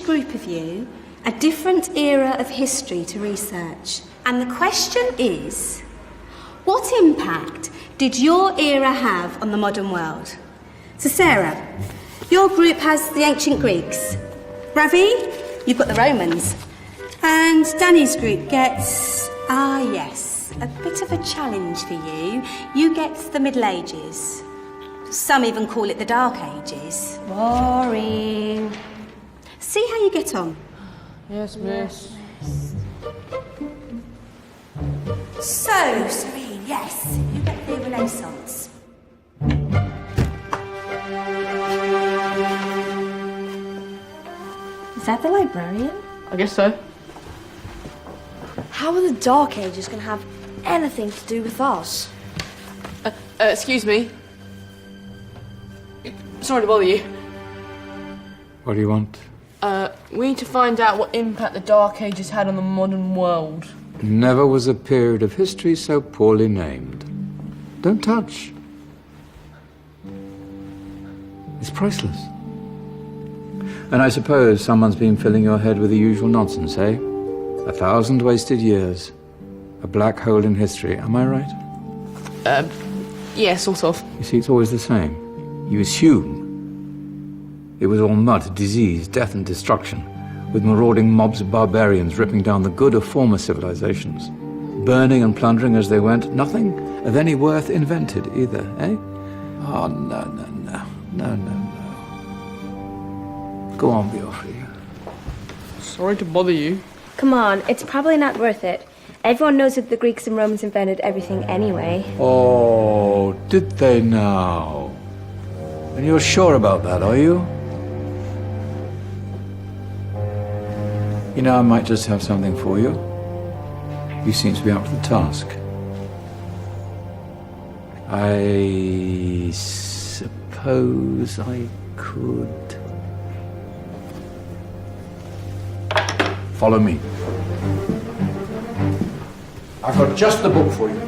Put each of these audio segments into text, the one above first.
group of you a different era of history to research. And the question is, what impact did your era have on the modern world? So Sarah, your group has the ancient Greeks. Ravi, you've got the Romans. And Danny's group gets, yes, a bit of a challenge for you. You get the Middle Ages. Some even call it the Dark Ages. Boring. See how you get on. Yes, miss. So, Serene, yes, you get the Renaissance. Is that the librarian? I guess so. How are the Dark Ages going to have anything to do with us? Excuse me. Sorry to bother you. What do you want? We need to find out what impact the Dark Ages had on the modern world. Never was a period of history so poorly named. Don't touch. It's priceless. And I suppose someone's been filling your head with the usual nonsense, eh? 1,000 wasted years. A black hole in history, am I right? Yeah, sort of. You see, it's always the same. You assume it was all mud, disease, death and destruction, with marauding mobs of barbarians ripping down the good of former civilizations, burning and plundering as they went, nothing of any worth invented either, eh? Oh, no. Go on, Beofrey. Sorry to bother you. Come on, it's probably not worth it. Everyone knows that the Greeks and Romans invented everything anyway. Oh, did they now? And you're sure about that, are you? You know, I might just have something for you. You seem to be up to the task. I suppose I could... Follow me. I've got just the book for you.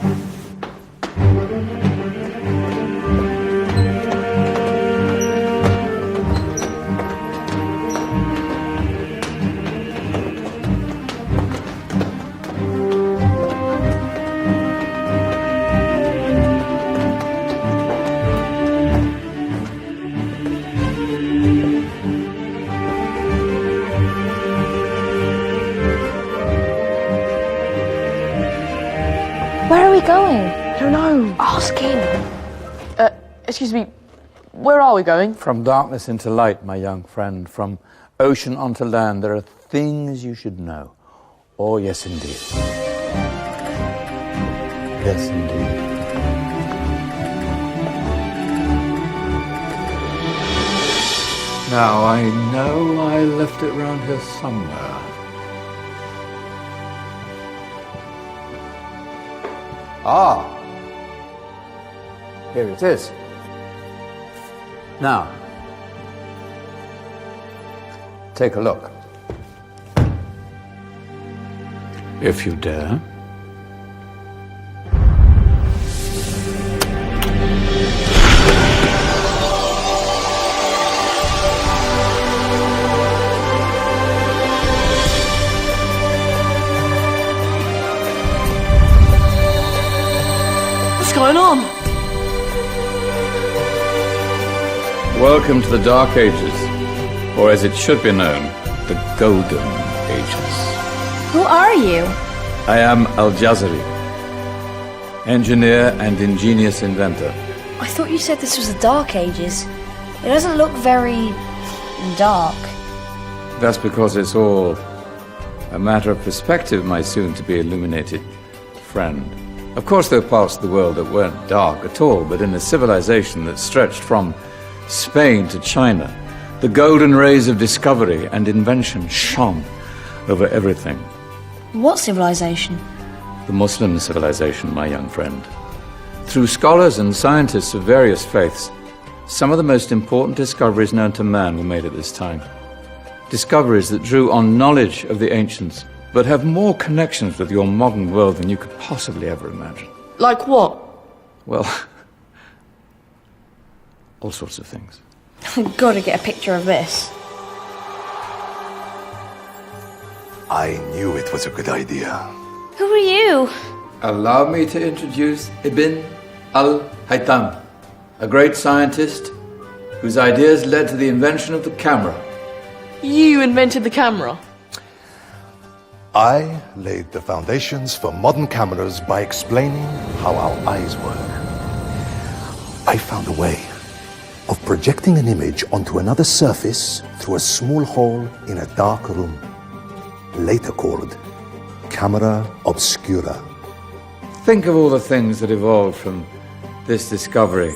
Where are we going? I don't know. Ask him. Excuse me. Where are we going? From darkness into light, my young friend. From ocean onto land, there are things you should know. Oh, yes, indeed. Yes, indeed. Now, I know I left it round here somewhere. Ah, here it is. Now, take a look. If you dare. What's going on? Welcome to the Dark Ages, or as it should be known, the Golden Ages. Who are you? I am Al-Jazari, engineer and ingenious inventor. I thought you said this was the Dark Ages. It doesn't look very dark. That's because it's all a matter of perspective, my soon-to-be illuminated friend. Of course, there were parts of the world that weren't dark at all, but in a civilization that stretched from Spain to China, the golden rays of discovery and invention shone over everything. What civilization? The Muslim civilization, my young friend. Through scholars and scientists of various faiths, some of the most important discoveries known to man were made at this time. Discoveries that drew on knowledge of the ancients, but have more connections with your modern world than you could possibly ever imagine. Like what? Well, all sorts of things. I've got to get a picture of this. I knew it was a good idea. Who are you? Allow me to introduce Ibn al-Haytham, a great scientist whose ideas led to the invention of the camera. You invented the camera? I laid the foundations for modern cameras by explaining how our eyes work. I found a way of projecting an image onto another surface through a small hole in a dark room, later called camera obscura. Think of all the things that evolved from this discovery.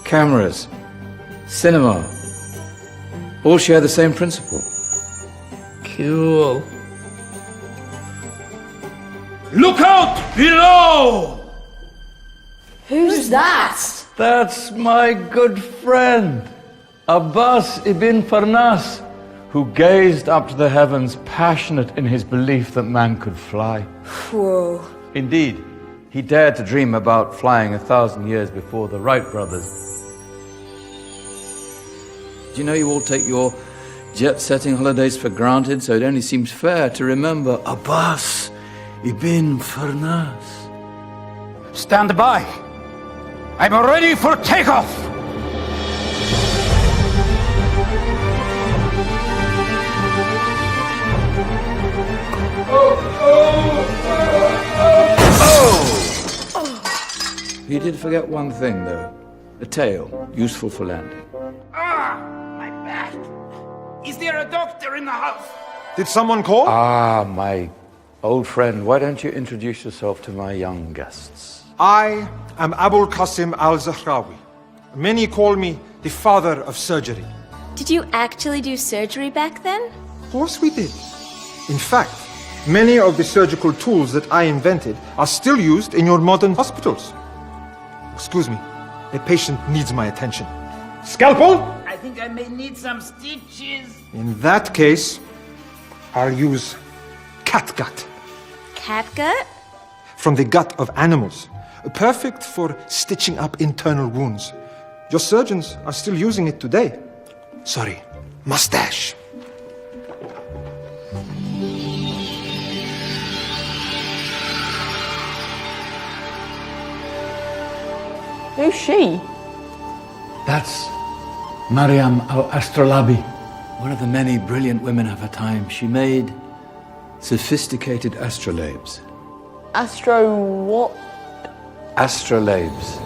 Cameras, cinema, all share the same principle. Cool. Look out below! Who's that? That's my good friend, Abbas ibn Farnas, who gazed up to the heavens, passionate in his belief that man could fly. Whoa. Indeed, he dared to dream about flying 1,000 years before the Wright brothers. Do you know you all take your jet-setting holidays for granted, so it only seems fair to remember Abbas ibn Farnas? Stand by. I'm ready for takeoff. He did forget one thing, though. A tail, useful for landing. My back. Is there a doctor in the house? Did someone call? Ah, my old friend, why don't you introduce yourself to my young guests? I am Abul Qasim al-Zahrawi. Many call me the father of surgery. Did you actually do surgery back then? Of course we did. In fact, many of the surgical tools that I invented are still used in your modern hospitals. Excuse me, a patient needs my attention. Scalpel? I think I may need some stitches. In that case, I'll use catgut. Catgut? From the gut of animals. Perfect for stitching up internal wounds. Your surgeons are still using it today. Sorry, mustache. Who's she? That's Maryam al-Astrolabi, one of the many brilliant women of her time. She made sophisticated astrolabes. Astro what? Astrolabes.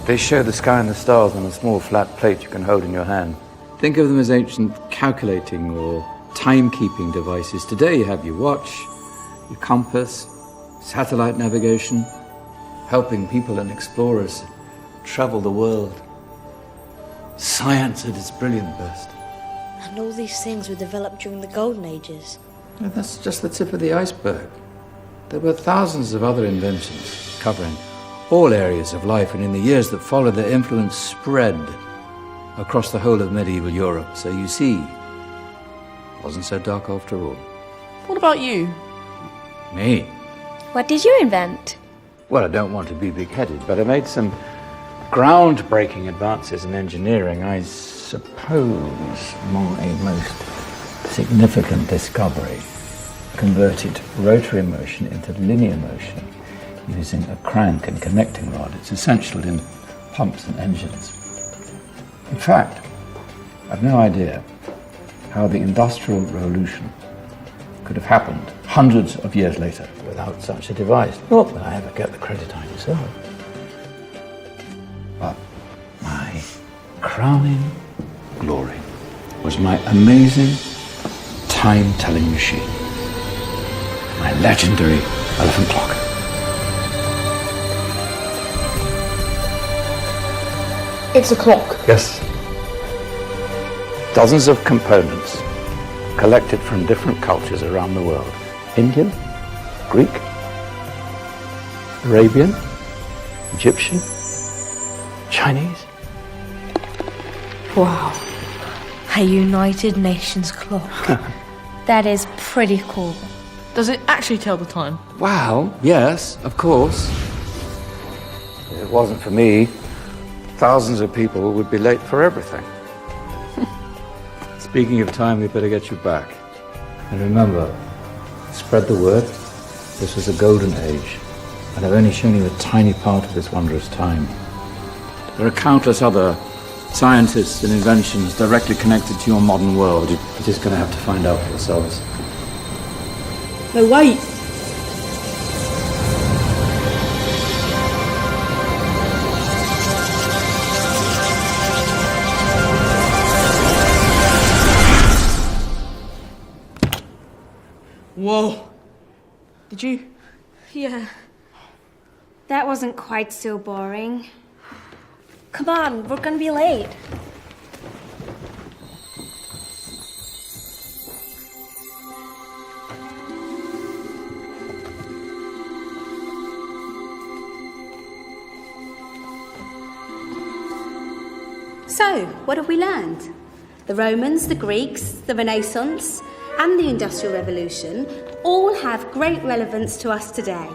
They show the sky and the stars on a small flat plate you can hold in your hand. Think of them as ancient calculating or timekeeping devices. Today you have your watch, your compass, satellite navigation, helping people and explorers travel the world. Science at its brilliant best. And all these things were developed during the Golden Ages. And that's just the tip of the iceberg. There were thousands of other inventions covering all areas of life, and in the years that followed, their influence spread across the whole of medieval Europe. So you see, it wasn't so dark after all. What about you? Me? What did you invent? Well, I don't want to be big-headed, but I made some groundbreaking advances in engineering. I suppose my most significant discovery converted rotary motion into linear motion using a crank and connecting rod. It's essential in pumps and engines. In fact, I've no idea how the Industrial Revolution could have happened hundreds of years later without such a device. Not that I ever get the credit I deserve. But my crowning glory was my amazing time-telling machine. My legendary elephant clock. It's a clock. Yes. Dozens of components collected from different cultures around the world. Indian, Greek, Arabian, Egyptian, Chinese. Wow. A United Nations clock. That is pretty cool. Does it actually tell the time? Wow, yes, of course. If it wasn't for me, thousands of people would be late for everything. Speaking of time, we better get you back. And remember, Spread the word. This was a golden age, and I've only shown you a tiny part of this wondrous time. There are countless other scientists and inventions directly connected to your modern world. You're just going to have to find out for yourselves. No, wait. Whoa. Did you? Yeah. That wasn't quite so boring. Come on, we're gonna be late. So, what have we learned? The Romans, the Greeks, the Renaissance, and the Industrial Revolution all have great relevance to us today.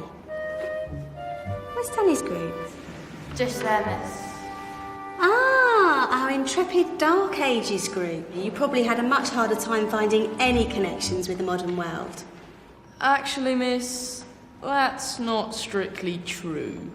Where's Danny's group? Just there, miss. Ah, our intrepid Dark Ages group. You probably had a much harder time finding any connections with the modern world. Actually, miss, that's not strictly true.